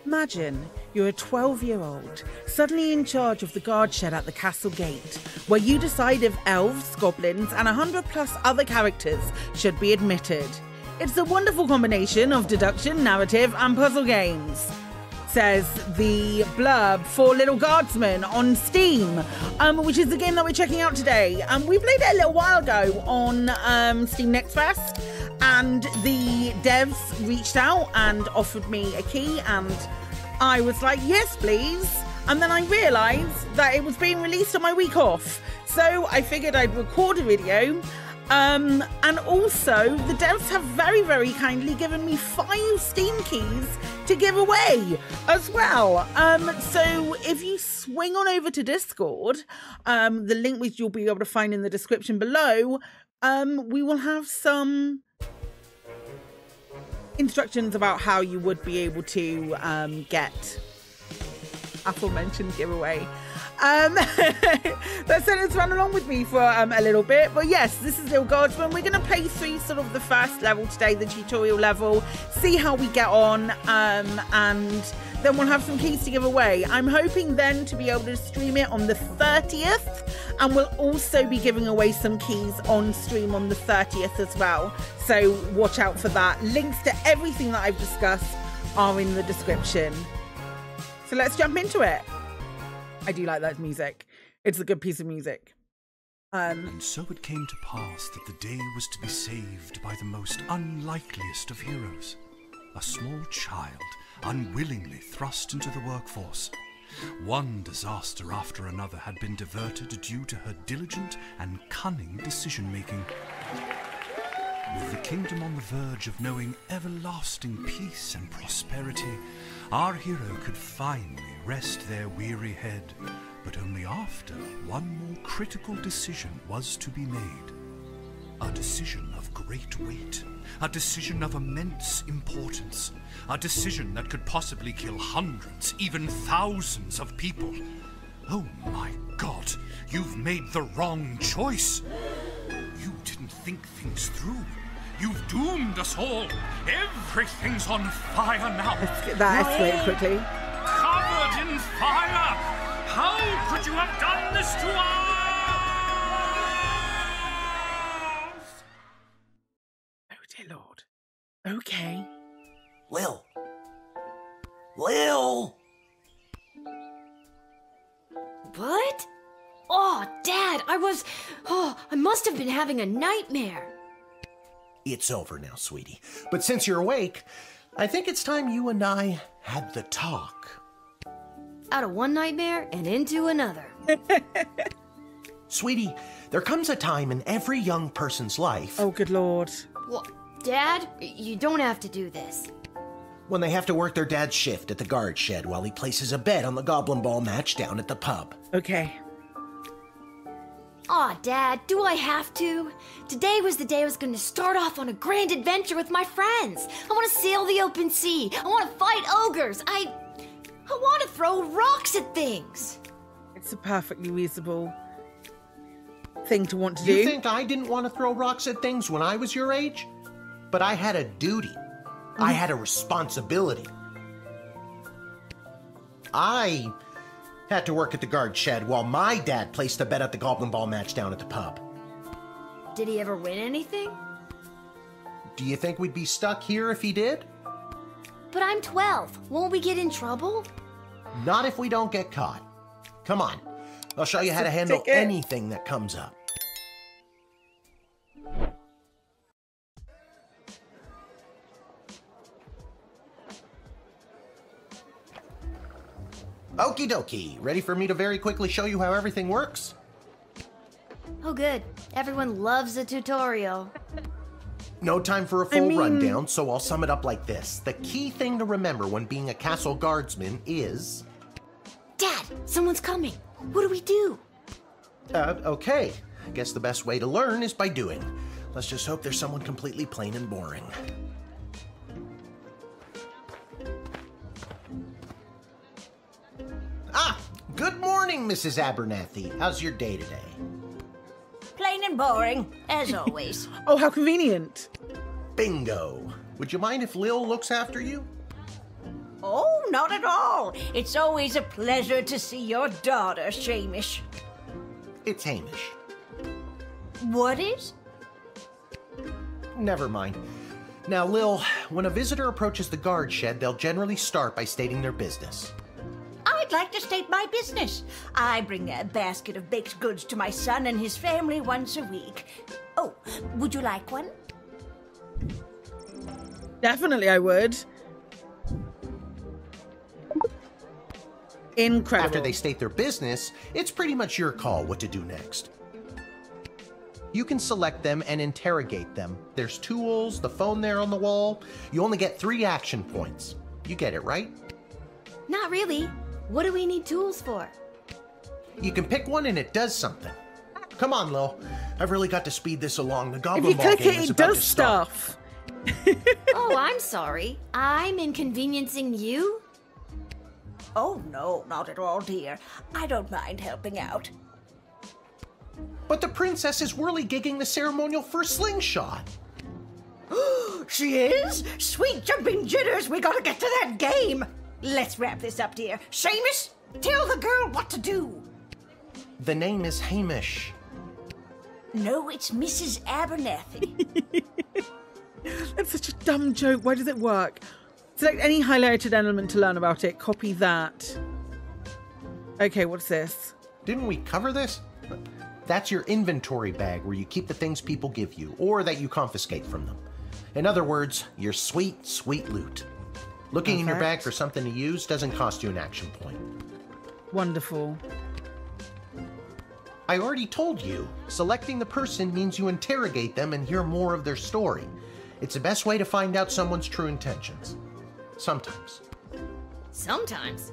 Imagine you're a 12-year-old, suddenly in charge of the guard shed at the castle gate, where you decide if elves, goblins, and 100+ other characters should be admitted. It's a wonderful combination of deduction, narrative, and puzzle games, says the blurb for Lil Guardsman on Steam, which is the game that we're checking out today. We played it a little while ago on Steam Next Fest, and the devs reached out and offered me a key, and I was like, yes, please. And then I realised that it was being released on my week off, so I figured I'd record a video. And also, the devs have very, very kindly given me 5 Steam keys to give away as well. So if you swing on over to Discord, the link which you'll be able to find in the description below, we will have some instructions about how you would be able to get aforementioned giveaway. That sentence ran along with me for a little bit, but yes, this is Lil Guardsman. We're going to play through sort of the first level today, the tutorial level, see how we get on, and then we'll have some keys to give away. I'm hoping then to be able to stream it on the 30th, and we'll also be giving away some keys on stream on the 30th as well, so watch out for that. Links to everything that I've discussed are in the description. So let's jump into it. I do like that music. It's a good piece of music. And so it came to pass that the day was to be saved by the most unlikeliest of heroes. A small child, unwillingly thrust into the workforce. One disaster after another had been diverted due to her diligent and cunning decision-making. With the kingdom on the verge of knowing everlasting peace and prosperity, our hero could finally rest their weary head, but only after one more critical decision was to be made. A decision of great weight, a decision of immense importance, a decision that could possibly kill hundreds, even thousands of people. Oh my God, you've made the wrong choice. You didn't think things through. You've doomed us all. Everything's on fire now. That escalated quickly. Covered in fire. How could you have done this to us? Oh dear Lord. Okay. Lil. What? Oh, Dad, I must have been having a nightmare. It's over now, sweetie. But since you're awake, I think it's time you and I had the talk. Out of one nightmare and into another. Sweetie, there comes a time in every young person's life. Oh, good Lord. Well, Dad, you don't have to do this. When they have to work their dad's shift at the guard shed while he places a bet on the goblin ball match down at the pub. Okay. Aw, Dad, do I have to? Today was the day I was going to start off on a grand adventure with my friends. I want to sail the open sea. I want to fight ogres. I want to throw rocks at things. It's a perfectly reasonable thing to want to do. You think I didn't want to throw rocks at things when I was your age? But I had a duty. I had a responsibility. I had to work at the guard shed while my dad placed a bet at the goblin ball match down at the pub. Did he ever win anything? Do you think we'd be stuck here if he did? But I'm 12. Won't we get in trouble? Not if we don't get caught. Come on. I'll show you how to handle anything that comes up. Okie dokie. Ready for me to very quickly show you how everything works? Oh, good. Everyone loves a tutorial. No time for a full rundown, so I'll sum it up like this. The key thing to remember when being a castle guardsman is... Dad, someone's coming. What do we do? Okay. I guess the best way to learn is by doing. Let's just hope there's someone completely plain and boring. Ah! Good morning, Mrs. Abernathy. How's your day today? Plain and boring, as always. Oh, how convenient. Bingo. Would you mind if Lil looks after you? Oh, not at all. It's always a pleasure to see your daughter, Shamish. It's Hamish. What is? Never mind. Now, Lil, when a visitor approaches the guard shed, they'll generally start by stating their business. I'd like to state my business. I bring a basket of baked goods to my son and his family once a week. Oh, would you like one? Definitely I would. Incredible. After they state their business, it's pretty much your call what to do next. You can select them and interrogate them. There's tools, the phone there on the wall. You only get 3 action points. You get it, right? Not really. What do we need tools for? You can pick one and it does something. Come on, Lil. I've really got to speed this along. The If goblin you ball click game it, is it about does to start. stuff. Oh, I'm sorry. I'm inconveniencing you? Oh, no, not at all, dear. I don't mind helping out. But the princess is whirly-gigging the ceremonial for slingshot. She is? Sweet jumping jitters, we gotta get to that game. Let's wrap this up, dear. Seamus, tell the girl what to do. The name is Hamish. No, it's Mrs. Abernathy. That's such a dumb joke. Why does it work? Select any highlighted element to learn about it. Copy that. Okay, what's this? Didn't we cover this? That's your inventory bag where you keep the things people give you, or that you confiscate from them. In other words, your sweet, sweet loot. Looking in your bag for something to use doesn't cost you an action point. Wonderful. I already told you, selecting the person means you interrogate them and hear more of their story. It's the best way to find out someone's true intentions. Sometimes. Sometimes.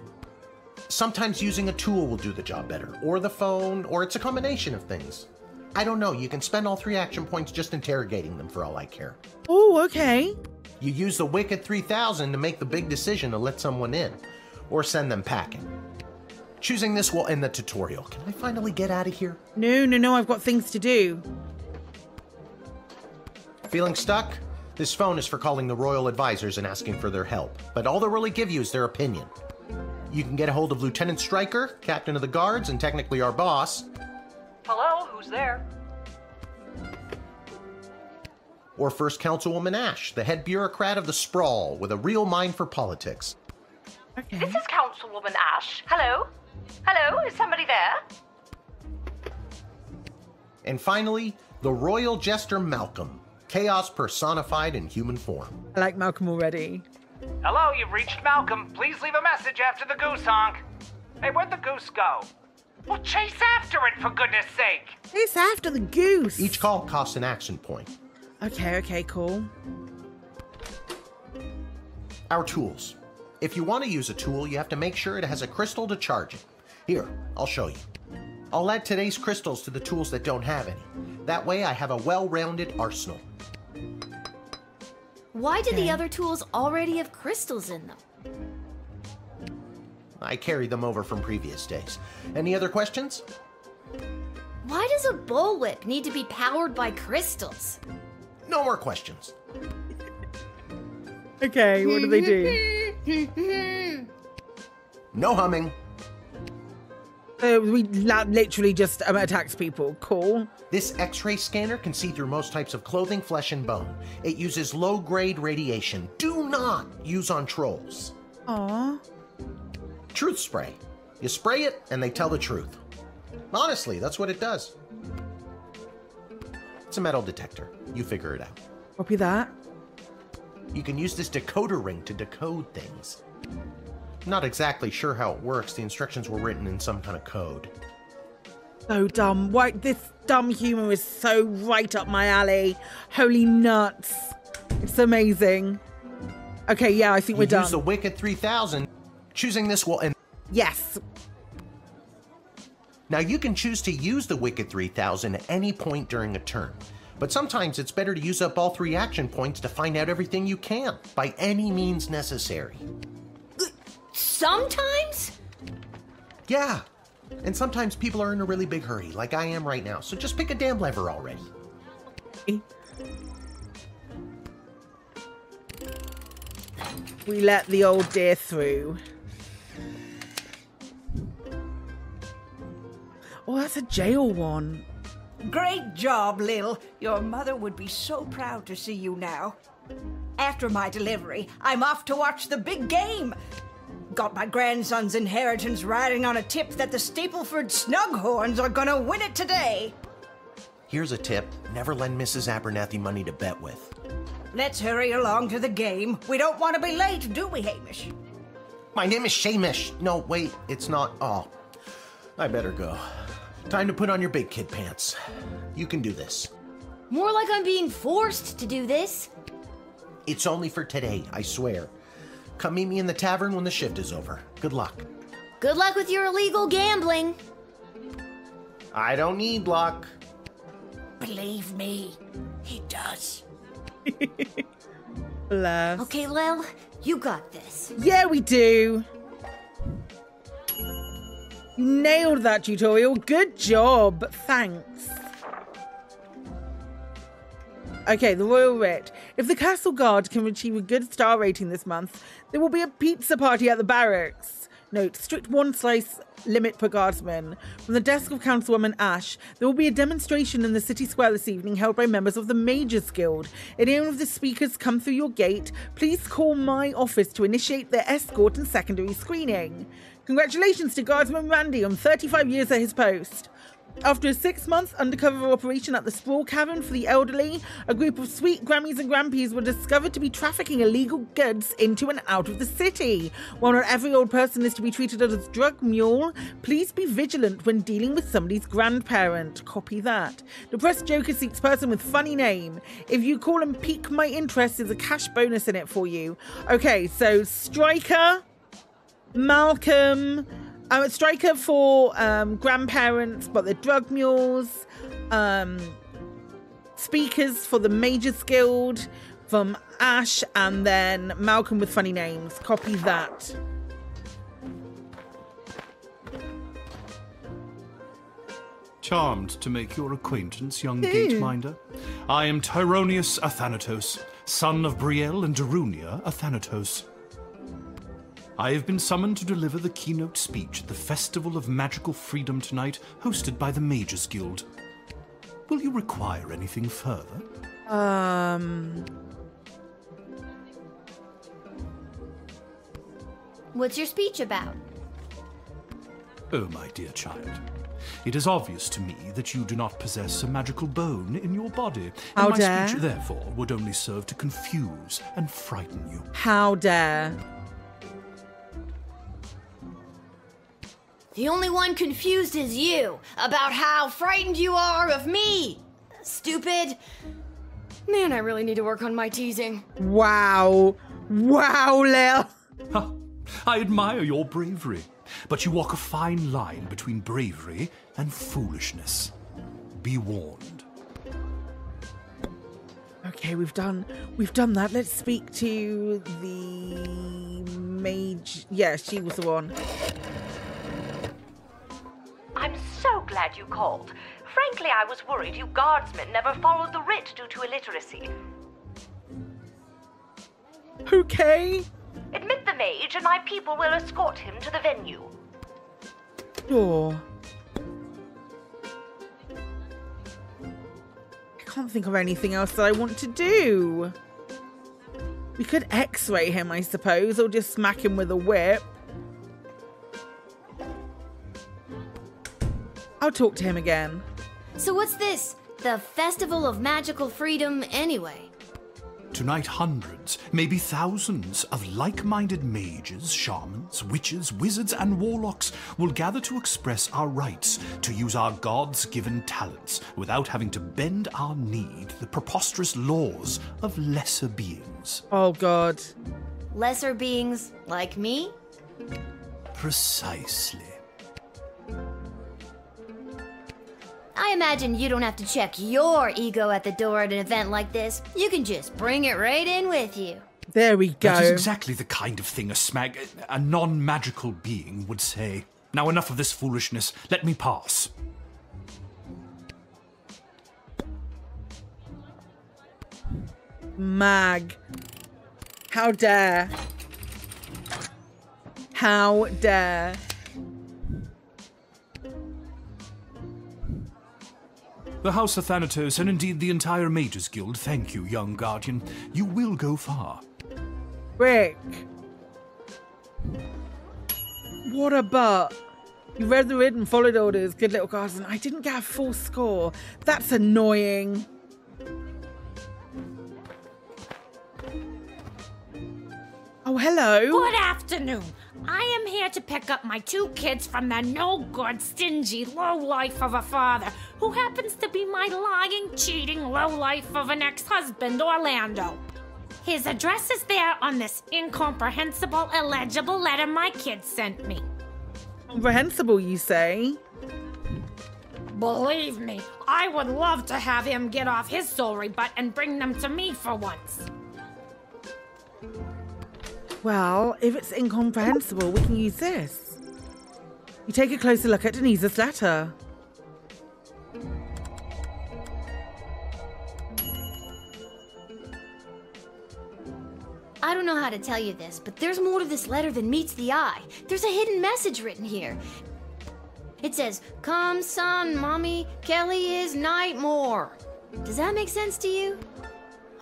Sometimes using a tool will do the job better, or the phone, or it's a combination of things. I don't know, you can spend all 3 action points just interrogating them for all I care. Oh, okay. You use the Wicked 3000 to make the big decision to let someone in, or send them packing. Choosing this will end the tutorial. Can I finally get out of here? No, I've got things to do. Feeling stuck? This phone is for calling the royal advisors and asking for their help, but all they'll really give you is their opinion. You can get a hold of Lieutenant Stryker, Captain of the Guards, and technically our boss. Hello, who's there? Or First Councilwoman Ash, the head bureaucrat of the Sprawl, with a real mind for politics. Okay. This is Councilwoman Ash. Hello? Hello, is somebody there? And finally, the Royal Jester Malcolm, chaos personified in human form. I like Malcolm already. Hello, you've reached Malcolm. Please leave a message after the goose honk. Hey, where'd the goose go? Well, chase after it, for goodness sake. It's after the goose. Each call costs an action point. Okay, cool. Our tools. If you want to use a tool, you have to make sure it has a crystal to charge it. Here, I'll show you. I'll add today's crystals to the tools that don't have any. That way I have a well-rounded arsenal. Why do the other tools already have crystals in them? I carried them over from previous days. Any other questions? Why does a bullwhip need to be powered by crystals? No more questions. Okay, what do they do? No humming. We literally just attacks people. Cool. This X-ray scanner can see through most types of clothing, flesh, and bone. It uses low-grade radiation. Do not use on trolls. Aww. Truth spray. You spray it, and they tell the truth. Honestly, that's what it does. It's a metal detector. You figure it out. Copy that. You can use this decoder ring to decode things. I'm not exactly sure how it works. The instructions were written in some kind of code. So dumb. Why this dumb humor is so right up my alley. Holy nuts. It's amazing. Okay, yeah, I think we're done. Use the Wicked 3000. Choosing this will end. Yes. Now you can choose to use the Wicked 3000 at any point during a turn. But sometimes it's better to use up all 3 action points to find out everything you can, by any means necessary. Sometimes? Yeah. And sometimes people are in a really big hurry, like I am right now, so just pick a damn lever already. we let the old dear through. Oh, that's a jail one. Great job, Lil. Your mother would be so proud to see you now. After my delivery, I'm off to watch the big game. Got my grandson's inheritance riding on a tip that the Stapleford Snughorns are gonna win it today. Here's a tip. Never lend Mrs. Abernathy money to bet with. Let's hurry along to the game. We don't want to be late, do we, Hamish? My name is Shamish. No, wait, it's not. Oh, I better go. Time to put on your big kid pants. You can do this. More like I'm being forced to do this. It's only for today, I swear. Come meet me in the tavern when the shift is over. Good luck. Good luck with your illegal gambling. I don't need luck. Believe me, he does. Bless. Okay, Lil, you got this. Yeah, we do. You nailed that tutorial. Good job. Thanks. Okay, the Royal Writ. If the Castle Guard can achieve a good star rating this month, there will be a pizza party at the barracks. Note, strict one slice limit per guardsman. From the desk of Councilwoman Ash, there will be a demonstration in the city square this evening held by members of the Mages Guild. If any of the speakers come through your gate, please call my office to initiate their escort and secondary screening. Congratulations to Guardsman Randy on 35 years at his post. After a 6-month undercover operation at the Sprawl Cavern for the elderly, a group of sweet Grammies and Grampies were discovered to be trafficking illegal goods into and out of the city. While not every old person is to be treated as a drug mule, please be vigilant when dealing with somebody's grandparent. Copy that. Depressed Joker seeks person with funny name. If you call him Pique My Interest, there's a cash bonus in it for you. Okay, so Striker, Malcolm, Striker for grandparents, but they're drug mules. Speakers for the Mages Guild from Ash, and then Malcolm with funny names. Copy that. Charmed to make your acquaintance, young gateminder. I am Tyronius Athanatos, son of Brielle and Darunia Athanatos. I have been summoned to deliver the keynote speech at the Festival of Magical Freedom tonight, hosted by the Mages Guild. Will you require anything further? What's your speech about? Oh, my dear child. It is obvious to me that you do not possess a magical bone in your body, and my speech, therefore, would only serve to confuse and frighten you. How dare. The only one confused is you, about how frightened you are of me. Stupid. Man, I really need to work on my teasing. Wow. Wow, Lil. Ha! I admire your bravery, but you walk a fine line between bravery and foolishness. Be warned. Okay, we've done that. Let's speak to the mage. Yeah, she was the one. I'm so glad you called. Frankly, I was worried you guardsmen never followed the writ due to illiteracy. Okay. Admit the mage and my people will escort him to the venue. Sure. I can't think of anything else that I want to do. We could X-ray him, I suppose, or just smack him with a whip. I'll talk to him again. So what's this? The Festival of Magical Freedom anyway? Tonight, hundreds, maybe thousands of like-minded mages, shamans, witches, wizards, and warlocks will gather to express our rights to use our gods-given talents without having to bend our knee to the preposterous laws of lesser beings. Oh, God. Lesser beings like me? Precisely. I imagine you don't have to check your ego at the door at an event like this. You can just bring it right in with you. There we go. That is exactly the kind of thing a non-magical being would say. Now enough of this foolishness. Let me pass. Mag. How dare. How dare. The House of Thanatos, and indeed the entire Mages Guild, thank you, young guardian. You will go far. Rick. What a butt. You read the written, followed orders, good little guardsman. I didn't get a full score. That's annoying. Oh, hello. Good afternoon. I am here to pick up my 2 kids from the no-good, stingy lowlife of a father who happens to be my lying, cheating lowlife of an ex-husband, Orlando. His address is there on this incomprehensible, illegible letter my kids sent me. Comprehensible, you say? Believe me, I would love to have him get off his sorry butt and bring them to me for once. Well, if it's incomprehensible, we can use this. You take a closer look at Denise's letter. I don't know how to tell you this, but there's more to this letter than meets the eye. There's a hidden message written here. It says, "Come, son, mommy, Kelly is Nightmare." Does that make sense to you?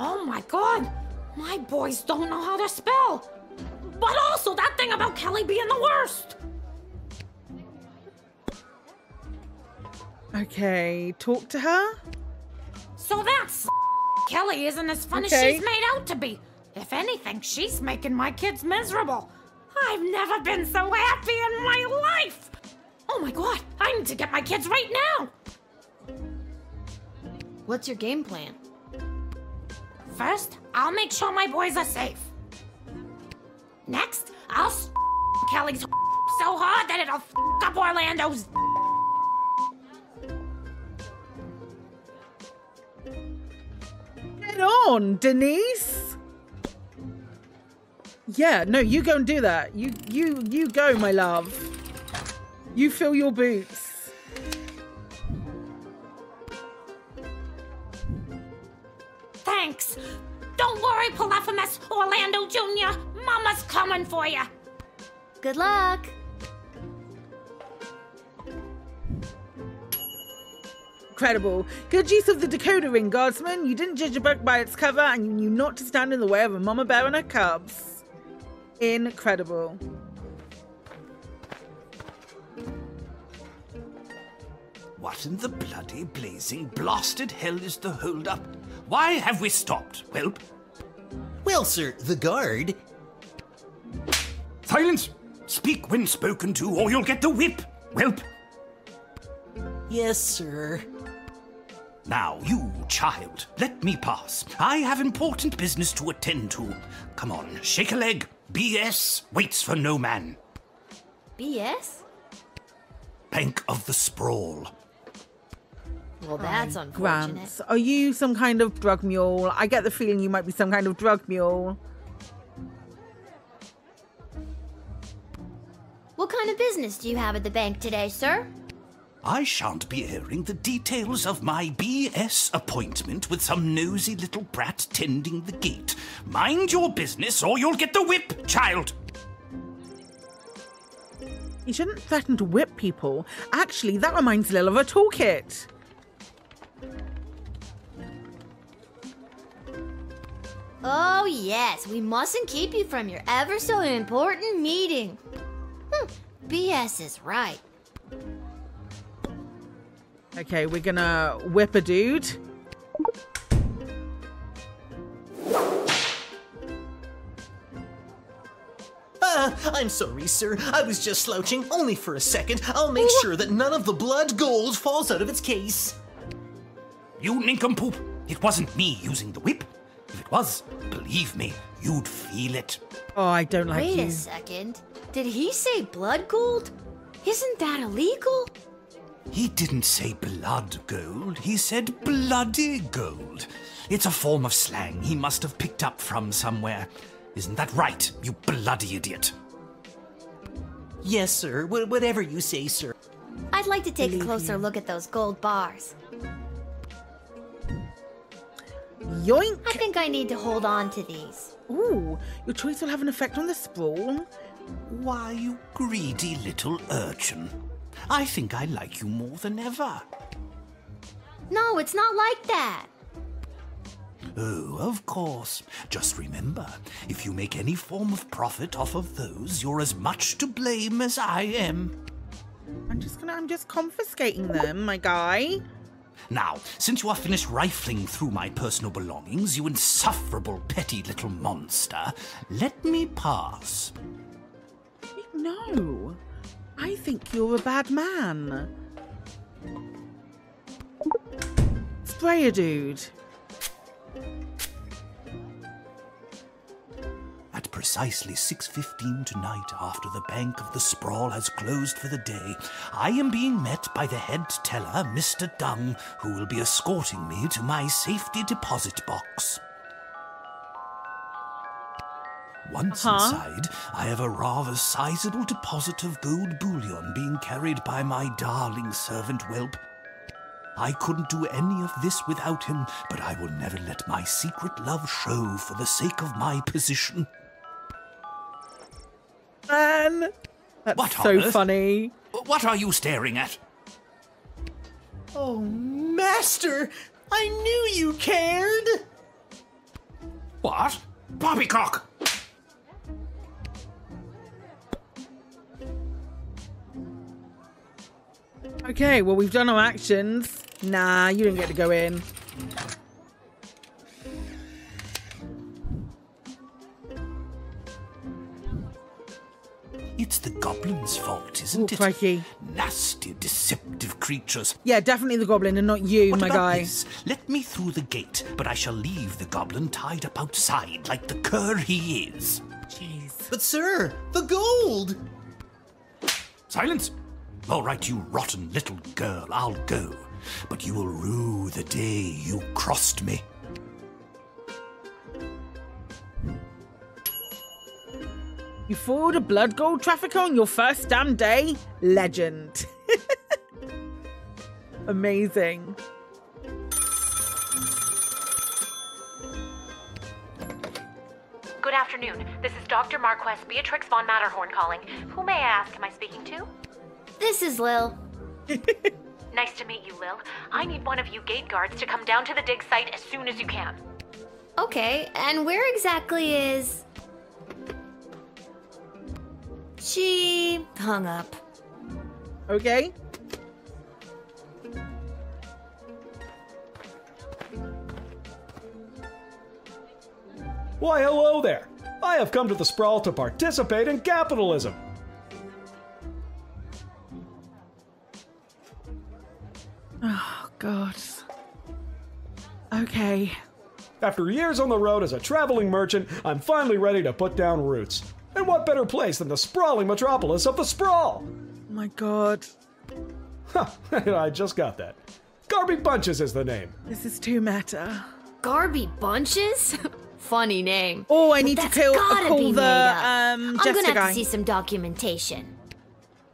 Oh my god! My boys don't know how to spell! But also that thing about Kelly being the worst! Okay, talk to her? So that's Kelly isn't as fun as Okay. she's made out to be. If anything, she's making my kids miserable. I've never been so happy in my life! Oh my god, I need to get my kids right now! What's your game plan? First, I'll make sure my boys are safe. Next, I'll Kelly's so hard that it'll up Orlando's. Get on, Denise. Yeah, no, you go and do that. You go, my love. You fill your boots. Thanks. Don't worry, Polyphemus Orlando Jr. Mama's coming for you. Good luck. Incredible. Good use of the decoder ring, Guardsman. You didn't judge a book by its cover, and you knew not to stand in the way of a mama bear and her cubs. Incredible. What in the bloody blazing blasted hell is the hold-up? Why have we stopped, whelp? Well, sir, the guard... Silence! Speak when spoken to, or you'll get the whip, whelp! Yes, sir. Now, you, child, let me pass. I have important business to attend to. Come on, shake a leg. BS waits for no man. BS? Bank of the Sprawl. Well, that's unfortunate. Grants, are you some kind of drug mule? I get the feeling you might be some kind of drug mule. What kind of business do you have at the bank today, sir? I shan't be airing the details of my BS appointment with some nosy little brat tending the gate. Mind your business or you'll get the whip, child! You shouldn't threaten to whip people. Actually, that reminds Lil of a toolkit. Oh, yes. We mustn't keep you from your ever so important meeting. BS is right. Okay, we're gonna whip a dude. I'm sorry, sir. I was just slouching, only for a second. I'll make sure that none of the blood gold falls out of its case. You nincompoop! It wasn't me using the whip. If it was, believe me, you'd feel it. Oh, I don't like you. Wait a second. Did he say blood gold? Isn't that illegal? He didn't say blood gold, he said bloody gold. It's a form of slang he must have picked up from somewhere. Isn't that right, you bloody idiot? Yes, sir. Whatever you say, sir. I'd like to take Believe a closer you. look at those gold bars. Yoink! I think I need to hold on to these. Ooh, your choice will have an effect on the sprawl. Why, you greedy little urchin. I think I like you more than ever. No, it's not like that. Oh, of course. Just remember, if you make any form of profit off of those, you're as much to blame as I am. I'm just confiscating them, my guy. Now, since you are finished rifling through my personal belongings, you insufferable petty little monster, let me pass. No, I think you're a bad man. Spray a dude. At precisely 6:15 tonight, after the bank of the Sprawl has closed for the day, I am being met by the head teller, Mr. Dung, who will be escorting me to my safety deposit box. Once inside, I have a rather sizable deposit of gold bullion being carried by my darling servant whelp. I couldn't do any of this without him, but I will never let my secret love show for the sake of my position. Man, that's what so on earth? funny. What are you staring at? Oh, Master! I knew you cared! What? Poppycock! Okay, well, we've done our actions. Nah, you don't get to go in. It's the goblins' fault, isn't it? Quirky. Nasty, deceptive creatures. Yeah, definitely the goblin and not you, What my about guy. this? Let me through the gate, but I shall leave the goblin tied up outside like the cur he is. Jeez. But sir, the gold! Silence! All right, you rotten little girl, I'll go. But you will rue the day you crossed me. You fooled a blood gold trafficker on your first damn day? Legend. Amazing. Good afternoon. This is Dr. Marquess Beatrix von Matterhorn calling. Who may I ask am I speaking to? This is Lil. Nice to meet you, Lil. I need one of you gate guards to come down to the dig site as soon as you can. Okay, and where exactly is... She hung up. Okay. Why, hello there. I have come to the Sprawl to participate in capitalism. Oh, God. Okay. After years on the road as a traveling merchant, I'm finally ready to put down roots. And what better place than the sprawling metropolis of the Sprawl? Oh my God. Huh, I just got that. Garby Bunches is the name. This is too meta. Garby Bunches? Funny name. Oh, I need to That's call gotta be the made up. I'm Jester gonna have guy. to see some documentation.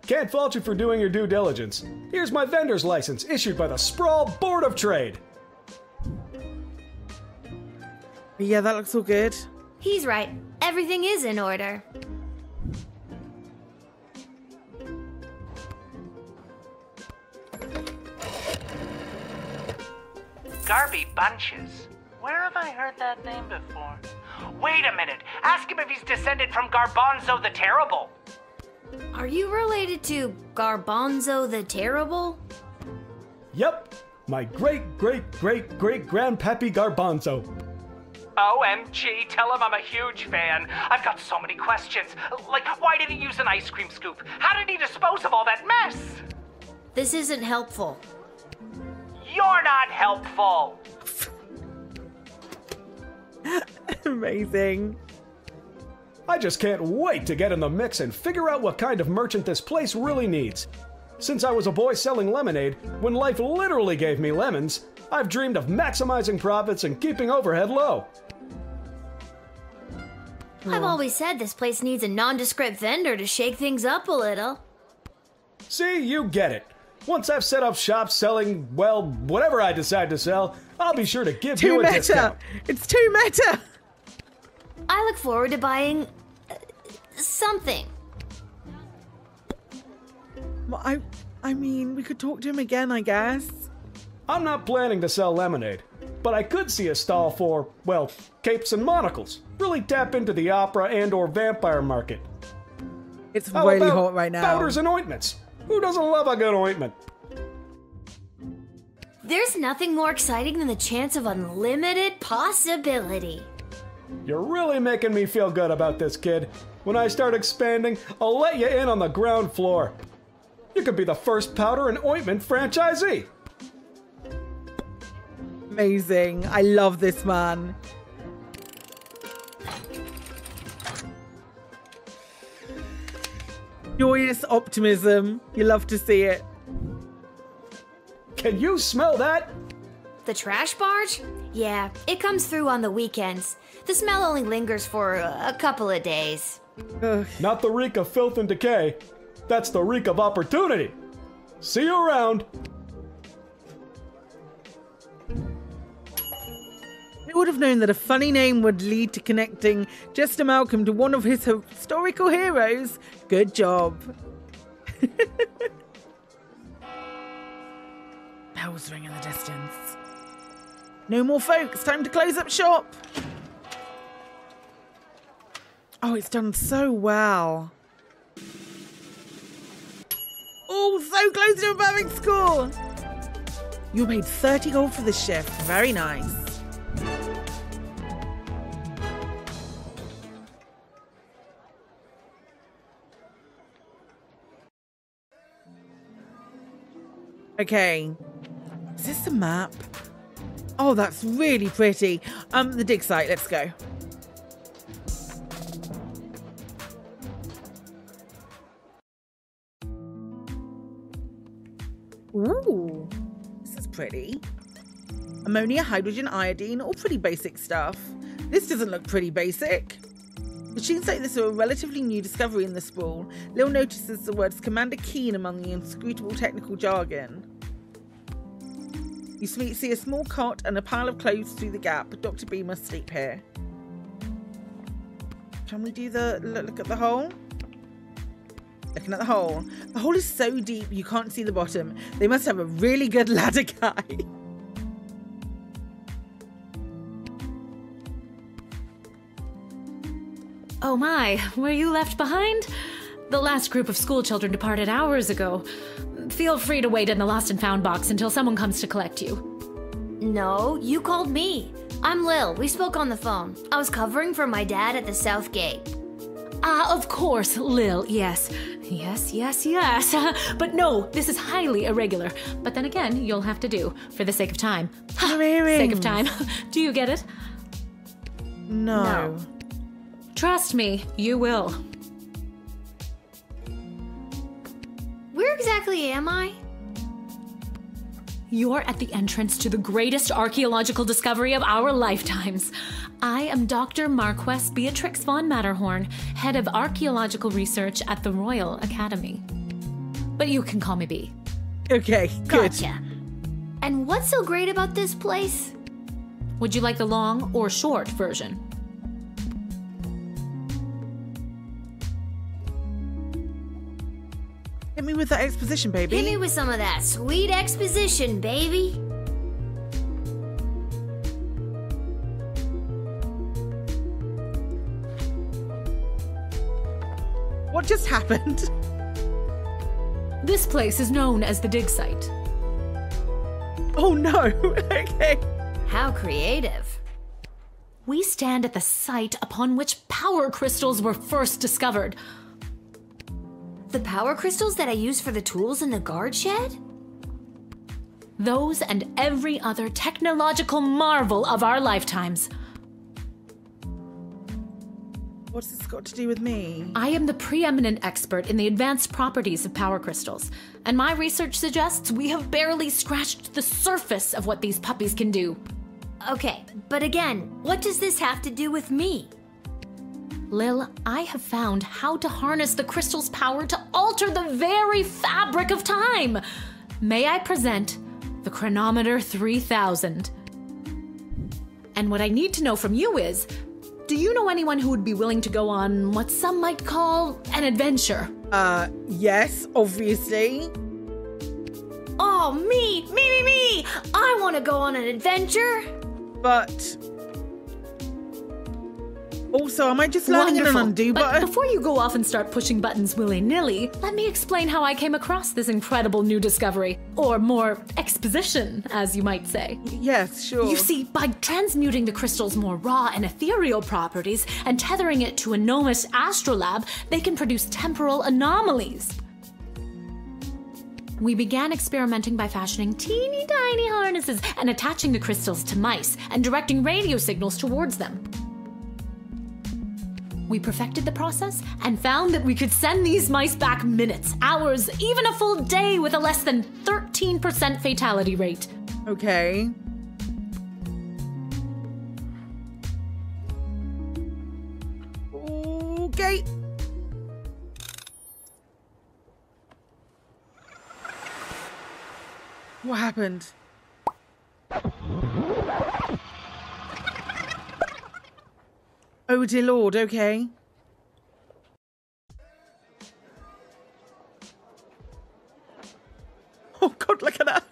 Can't fault you for doing your due diligence. Here's my vendor's license issued by the Sprawl Board of Trade. Yeah, that looks all good. He's right. Everything is in order. Garby Bunches. Where have I heard that name before? Wait a minute. Ask him if he's descended from Garbanzo the Terrible. Are you related to Garbanzo the Terrible? Yep, my great-great-great-great-grandpappy Garbanzo. OMG, tell him I'm a huge fan. I've got so many questions. Like, why did he use an ice cream scoop? How did he dispose of all that mess? This isn't helpful. You're not helpful. Amazing. I just can't wait to get in the mix and figure out what kind of merchant this place really needs. Since I was a boy selling lemonade, when life literally gave me lemons, I've dreamed of maximizing profits and keeping overhead low. I've always said this place needs a nondescript vendor to shake things up a little. See, you get it. Once I've set up shop selling, well, whatever I decide to sell, I'll be sure to give you a discount. It's too meta. I look forward to buying... something. Well, I mean, we could talk to him again, I guess. I'm not planning to sell lemonade, but I could see a stall for, well, capes and monocles. Really tap into the opera and or vampire market. It's How really about hot right now. powders and ointments? Who doesn't love a good ointment? There's nothing more exciting than the chance of unlimited possibility. You're really making me feel good about this, kid. When I start expanding, I'll let you in on the ground floor. You could be the first powder and ointment franchisee. Amazing. I love this man. Joyous optimism. You love to see it. Can you smell that? The trash barge? Yeah, it comes through on the weekends. The smell only lingers for a couple of days. Ugh. Not the reek of filth and decay. That's the reek of opportunity. See you around. Who would have known that a funny name would lead to connecting Jester Malcolm to one of his historical heroes? Good job. Bells ring in the distance. No more folks. Time to close up shop. Oh, it's done so well. Oh, so close to a perfect score. You paid 30 gold for this shift. Very nice. Okay. Is this the map? Oh, that's really pretty. The dig site. Let's go. Ooh, this is pretty. Ammonia, hydrogen, iodine, all pretty basic stuff. This doesn't look pretty basic. Machines like this are a relatively new discovery in the Sprawl. Lil notices the words Commander Keen among the inscrutable technical jargon. You see a small cot and a pile of clothes through the gap. Dr. B must sleep here. Can we do the look at the hole? Looking at the hole. The hole is so deep you can't see the bottom. They must have a really good ladder guy. Oh my, were you left behind? The last group of school children departed hours ago. Feel free to wait in the lost and found box until someone comes to collect you. No, you called me. I'm Lil. We spoke on the phone. I was covering for my dad at the South Gate. Ah, of course, Lil, yes. Yes. But no, this is highly irregular. But then again, you'll have to do, for the sake of time. Sake of time. Do you get it? No. Trust me, you will. Where exactly am I? You're at the entrance to the greatest archaeological discovery of our lifetimes. I am Dr. Marquess Beatrix von Matterhorn, head of archaeological research at the Royal Academy. But you can call me B. Okay, good. Gotcha. And what's so great about this place? Would you like the long or short version? Hit me with that exposition, baby. Hit me with some of that sweet exposition, baby. What just happened? This place is known as the dig site. Oh no, okay. How creative. We stand at the site upon which power crystals were first discovered. The power crystals that I use for the tools in the guard shed? Those and every other technological marvel of our lifetimes. What's this got to do with me? I am the preeminent expert in the advanced properties of power crystals, and my research suggests we have barely scratched the surface of what these puppies can do. Okay, but again, what does this have to do with me? Lil, I have found how to harness the crystal's power to alter the very fabric of time. May I present the Chronometer 3000? And what I need to know from you is, do you know anyone who would be willing to go on what some might call an adventure? Yes, obviously. Oh, me! I want to go on an adventure. But also, am I just landing in an undo button? But before you go off and start pushing buttons willy-nilly, let me explain how I came across this incredible new discovery. Or more exposition, as you might say. Yes, sure. You see, by transmuting the crystal's more raw and ethereal properties and tethering it to a gnomish astrolabe, they can produce temporal anomalies. We began experimenting by fashioning teeny tiny harnesses and attaching the crystals to mice and directing radio signals towards them. We perfected the process and found that we could send these mice back minutes, hours, even a full day with a less than 13% fatality rate. Okay. Okay. What happened? Oh dear Lord, okay. Oh God, look at that.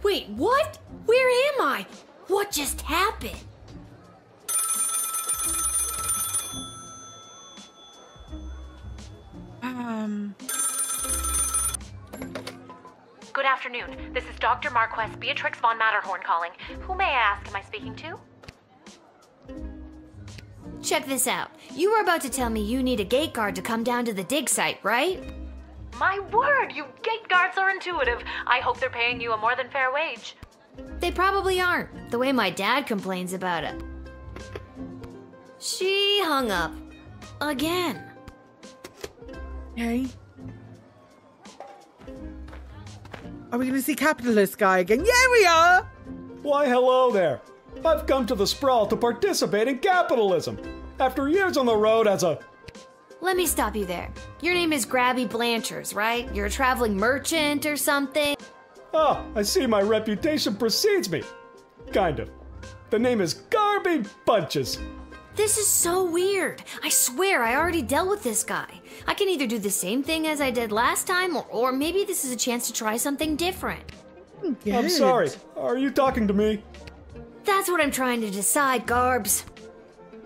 Wait, what? Where am I? What just happened? Good afternoon. This is Dr. Marquess Beatrix von Matterhorn calling. Who may I ask am I speaking to? Check this out. You were about to tell me you need a gate guard to come down to the dig site, right? My word, you gate guards are intuitive. I hope they're paying you a more than fair wage. They probably aren't, the way my dad complains about it. She hung up. Again. Okay. Are we going to see Capitalist Guy again? Yeah, we are! Why, hello there. I've come to the Sprawl to participate in capitalism. After years on the road as a... Let me stop you there. Your name is Grabby Blanchers, right? You're a traveling merchant or something? Ah, I see my reputation precedes me. Kind of. The name is Garby Bunches. This is so weird. I swear I already dealt with this guy. I can either do the same thing as I did last time, or maybe this is a chance to try something different. Good. I'm sorry. Are you talking to me? That's what I'm trying to decide, Garbs.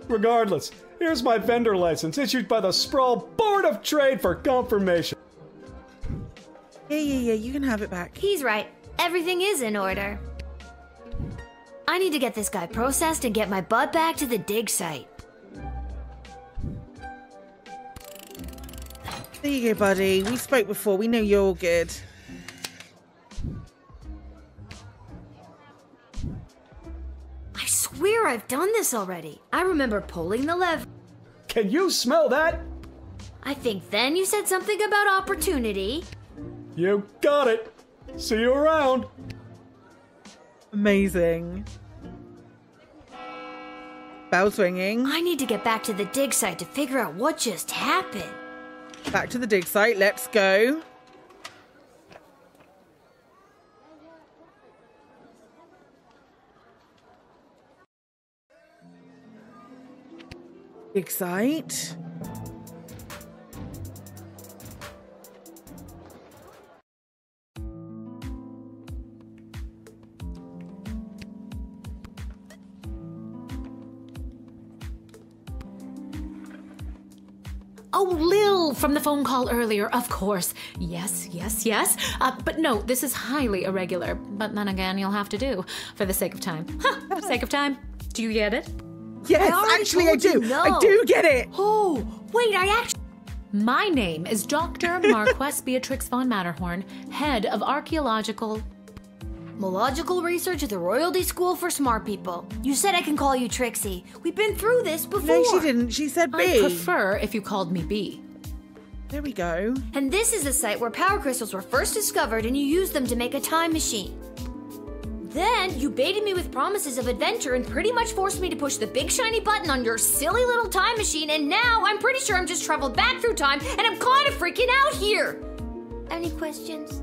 Regardless, here's my vendor license issued by the Sprawl Board of Trade for confirmation. Yeah, you can have it back. He's right. Everything is in order. I need to get this guy processed and get my butt back to the dig site. There you go, buddy. We spoke before. We know you're all good. I swear I've done this already. I remember pulling the lever. Can you smell that? I think then you said something about opportunity. You got it. See you around. Amazing. Bell swinging. I need to get back to the dig site to figure out what just happened. Back to the dig site. Let's go. Dig site. Oh, Lil from the phone call earlier, of course. Yes. But no, this is highly irregular. But then again, you'll have to do for the sake of time. For the sake of time. Do you get it? Yes, actually I do. No. I do get it. Oh, wait, I actually... My name is Dr. Marquess Beatrix von Matterhorn, head of archaeological... Mological research at the Royalty School for Smart People. You said I can call you Trixie. We've been through this before. No, she didn't. She said B. I prefer if you called me B. There we go. And this is the site where power crystals were first discovered and you used them to make a time machine. Then you baited me with promises of adventure and pretty much forced me to push the big shiny button on your silly little time machine, and now I'm pretty sure I'm just traveled back through time and I'm kind of freaking out here. Any questions?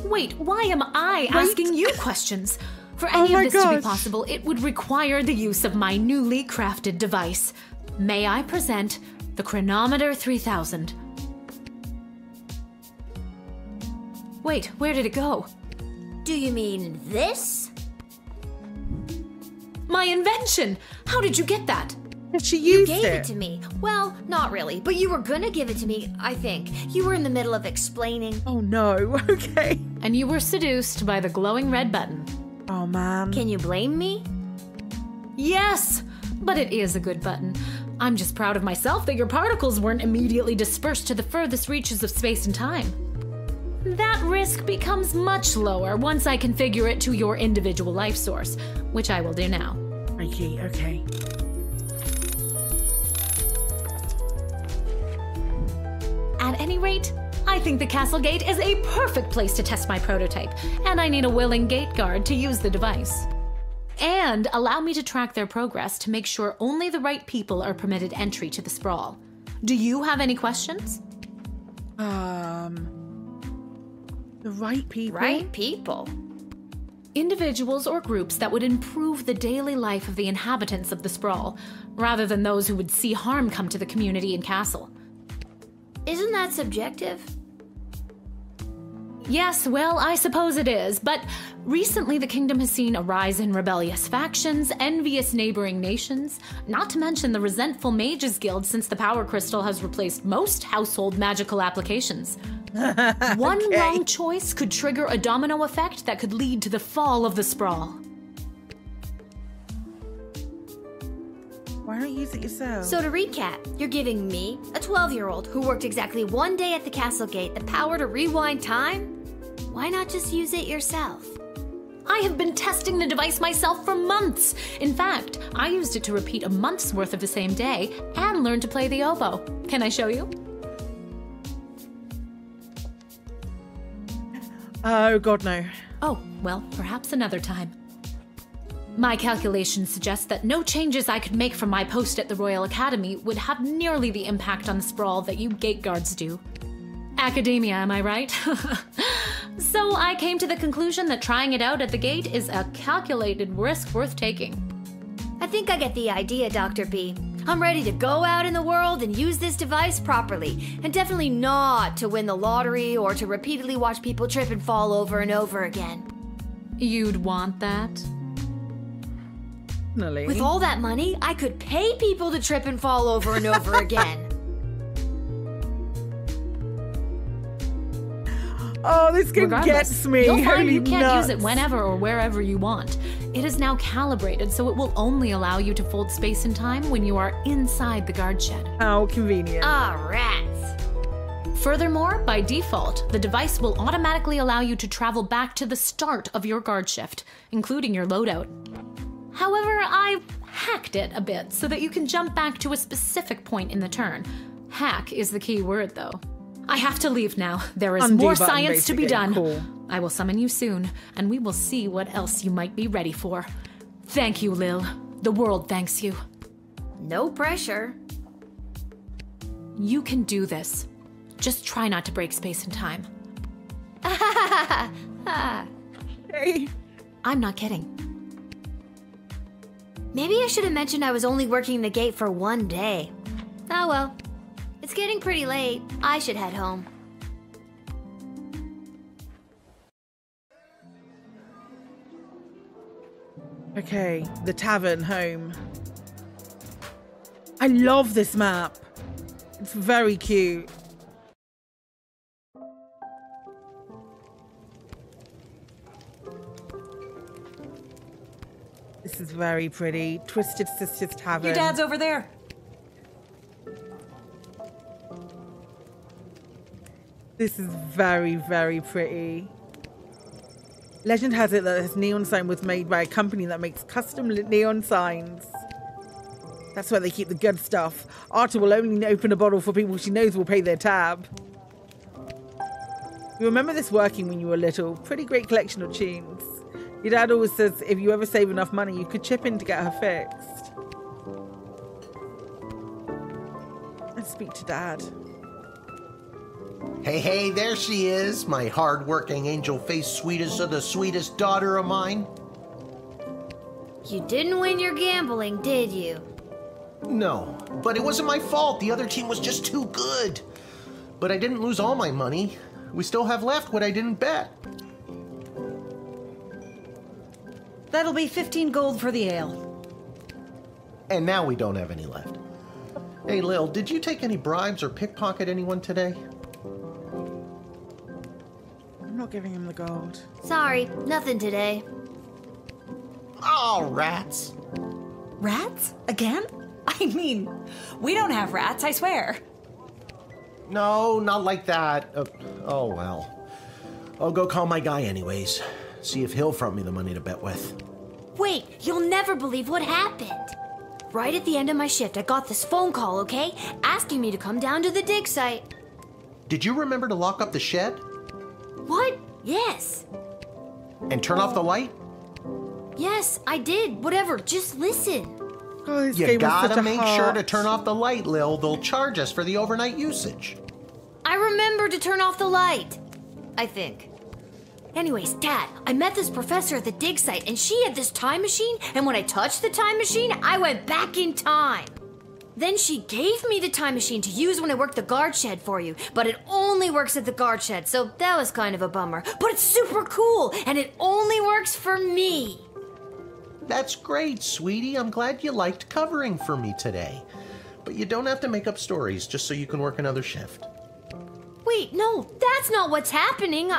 Wait, why am I asking you questions? For any of this to be possible, it would require the use of my newly crafted device. may I present the Chronometer 3000. Wait, where did it go? Do you mean this? My invention! How did you get that? She used You gave it to me. Well, not really, but you were gonna give it to me, I think. You were in the middle of explaining. Oh no, okay. And you were seduced by the glowing red button. Oh man. Can you blame me? Yes, but it is a good button. I'm just proud of myself that your particles weren't immediately dispersed to the furthest reaches of space and time. That risk becomes much lower once I configure it to your individual life source, which I will do now. Okay. At any rate, I think the castle gate is a perfect place to test my prototype, and I need a willing gate guard to use the device. And allow me to track their progress to make sure only the right people are permitted entry to the Sprawl. Do you have any questions? The right people? Right people? Individuals or groups that would improve the daily life of the inhabitants of the Sprawl, rather than those who would see harm come to the community and castle. Isn't that subjective? Yes, well, I suppose it is, but recently the kingdom has seen a rise in rebellious factions, envious neighboring nations, not to mention the resentful mages guild since the power crystal has replaced most household magical applications. One wrong choice could trigger a domino effect that could lead to the fall of the Sprawl. Why don't you use it yourself? So to recap, you're giving me, a 12-year-old who worked exactly one day at the castle gate, the power to rewind time? Why not just use it yourself? I have been testing the device myself for months. In fact, I used it to repeat a month's worth of the same day and learn to play the oboe. Can I show you? Oh god, no. Oh, well, perhaps another time. My calculations suggest that no changes I could make from my post at the Royal Academy would have nearly the impact on the Sprawl that you gate guards do. Academia, am I right? So I came to the conclusion that trying it out at the gate is a calculated risk worth taking. I think I get the idea, Dr. B. I'm ready to go out in the world and use this device properly, and definitely not to win the lottery or to repeatedly watch people trip and fall over and over again. You'd want that? With all that money, I could pay people to trip and fall over and over again. Oh, this game gets me. You'll find Holy you can't nuts. use it whenever or wherever you want. It is now calibrated, so it will only allow you to fold space and time when you are inside the guard shed. How convenient. Ah, rats. Furthermore, by default, the device will automatically allow you to travel back to the start of your guard shift, including your loadout. However, I've hacked it a bit so that you can jump back to a specific point in the turn. Hack is the key word, though. I have to leave now. There is Undo more button, science to be basically. done. Cool. I will summon you soon, and we will see what else you might be ready for. Thank you, Lil. The world thanks you. No pressure. You can do this. Just try not to break space and time. Hey. I'm not kidding. Maybe I should have mentioned I was only working the gate for one day. Oh well. It's getting pretty late. I should head home. Okay, the tavern home. I love this map. It's very cute. This is very pretty. Twisted Sisters Tavern. Your dad's over there. This is very, very pretty. Legend has it that this neon sign was made by a company that makes custom neon signs. That's where they keep the good stuff. Arta will only open a bottle for people she knows will pay their tab. You remember this working when you were little. Pretty great collection of tunes. Your dad always says if you ever save enough money, you could chip in to get her fixed. Let's speak to Dad. Hey, there she is, my hard-working, angel-faced sweetest of the sweetest daughter of mine. You didn't win your gambling, did you? No, But it wasn't my fault. The other team was just too good. But I didn't lose all my money. We still have left what I didn't bet. That'll be 15 gold for the ale. And now we don't have any left. Hey, Lil, did you take any bribes or pickpocket anyone today? I'm not giving him the gold. Sorry, nothing today. Oh, rats. Rats? Again? I mean, we don't have rats, I swear. No, not like that. Oh, well. I'll go call my guy anyways. See if he'll front me the money to bet with. Wait, you'll never believe what happened. Right at the end of my shift, I got this phone call, okay? Asking me to come down to the dig site. Did you remember to lock up the shed? What? Yes. And turn off the light? Yes, I did. Whatever, just listen. Oh, this You game was gotta such a make heart. sure to turn off the light, Lil. They'll charge us for the overnight usage. I remember to turn off the light. I think. Anyways, Dad, I met this professor at the dig site, and she had this time machine, and when I touched the time machine, I went back in time. Then she gave me the time machine to use when I worked the guard shed for you, but it only works at the guard shed, so that was kind of a bummer. But it's super cool, and it only works for me. That's great, sweetie. I'm glad you liked covering for me today. But you don't have to make up stories just so you can work another shift. Wait, no, that's not what's happening.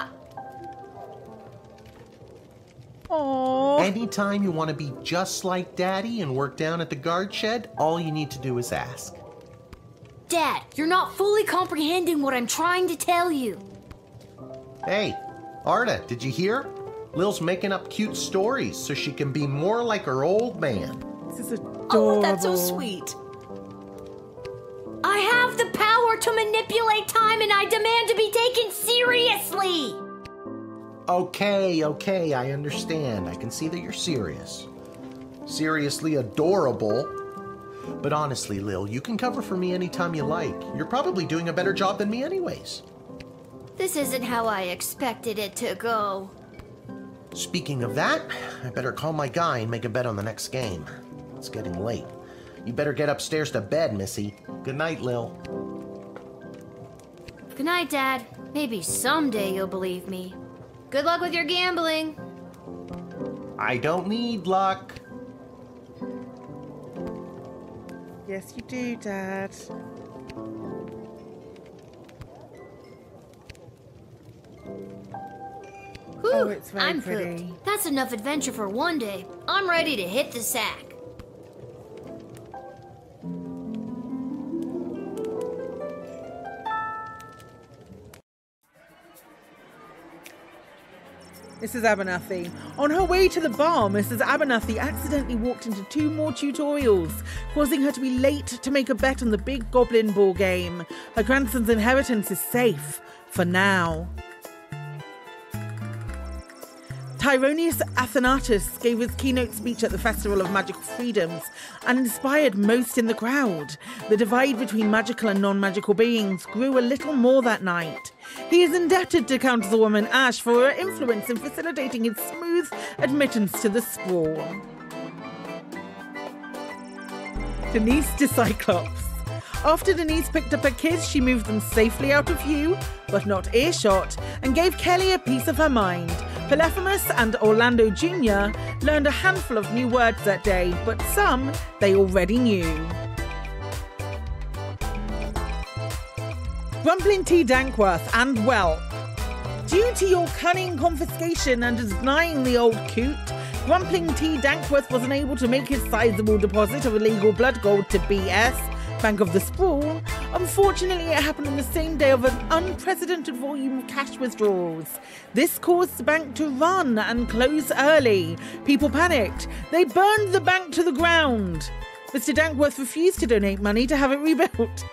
Aww. Anytime you want to be just like Daddy and work down at the guard shed, all you need to do is ask. Dad, you're not fully comprehending what I'm trying to tell you. Hey, Arda, did you hear? Lil's making up cute stories so she can be more like her old man. This is adorable. Oh, that's so sweet. I have the power to manipulate time and I demand to be taken seriously! Okay, I understand. I can see that you're serious. Seriously adorable. But honestly, Lil, you can cover for me anytime you like. You're probably doing a better job than me anyways. This isn't how I expected it to go. Speaking of that, I better call my guy and make a bet on the next game. It's getting late. You better get upstairs to bed, Missy. Good night, Lil. Good night, Dad. Maybe someday you'll believe me. Good luck with your gambling. I don't need luck. Yes, you do, Dad. Whew, Oh, it's very I'm pretty. hooked. That's enough adventure for one day. I'm ready to hit the sack. Mrs. Abernathy. On her way to the bar, Mrs. Abernathy accidentally walked into 2 more tutorials, causing her to be late to make a bet on the big goblin ball game. Her grandson's inheritance is safe, for now. Tyronius Athanatus gave his keynote speech at the Festival of Magical Freedoms and inspired most in the crowd. The divide between magical and non-magical beings grew a little more that night. He is indebted to Councilwoman Ash for her influence in facilitating his smooth admittance to the Sprawl. Denise de Cyclopes. After Denise picked up her kids, she moved them safely out of view, but not earshot, and gave Kelly a piece of her mind. Polyphemus and Orlando Jr. learned a handful of new words that day, but some they already knew. Grumpling T. Dankworth and, well, due to your cunning confiscation and denying the old coot, Grumpling T. Dankworth was unable to make his sizable deposit of illegal blood gold to BS, Bank of the Sprawl. Unfortunately, it happened on the same day of an unprecedented volume of cash withdrawals. This caused the bank to run and close early. People panicked. They burned the bank to the ground. Mr. Dankworth refused to donate money to have it rebuilt.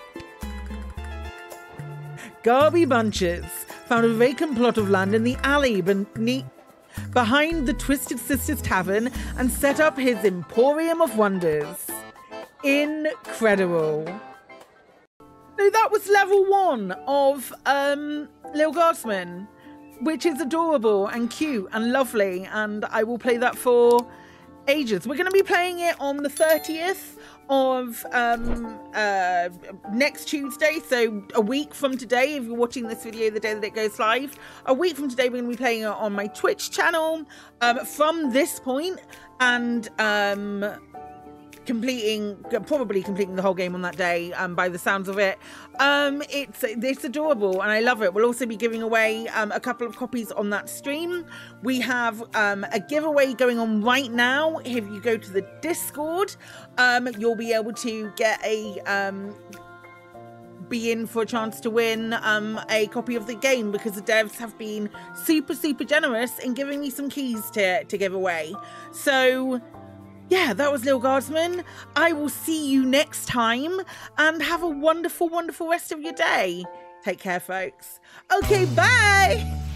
Garby Bunches found a vacant plot of land in the alley behind the Twisted Sisters Tavern and set up his Emporium of Wonders. Incredible. No, that was level 1 of Lil Guardsman, which is adorable and cute and lovely, and I will play that for ages. We're going to be playing it on the 30th of next Tuesday, so a week from today. If you're watching this video the day that it goes live, a week from today, we're going to be playing it on my Twitch channel from this point, and probably completing the whole game on that day, by the sounds of it. It's adorable and I love it. We'll also be giving away a couple of copies on that stream. We have a giveaway going on right now. If you go to the Discord, you'll be able to get be in for a chance to win a copy of the game, because the devs have been super generous in giving me some keys to give away. So yeah, that was Lil Guardsman. I will see you next time, and have a wonderful rest of your day. Take care, folks. Okay, bye.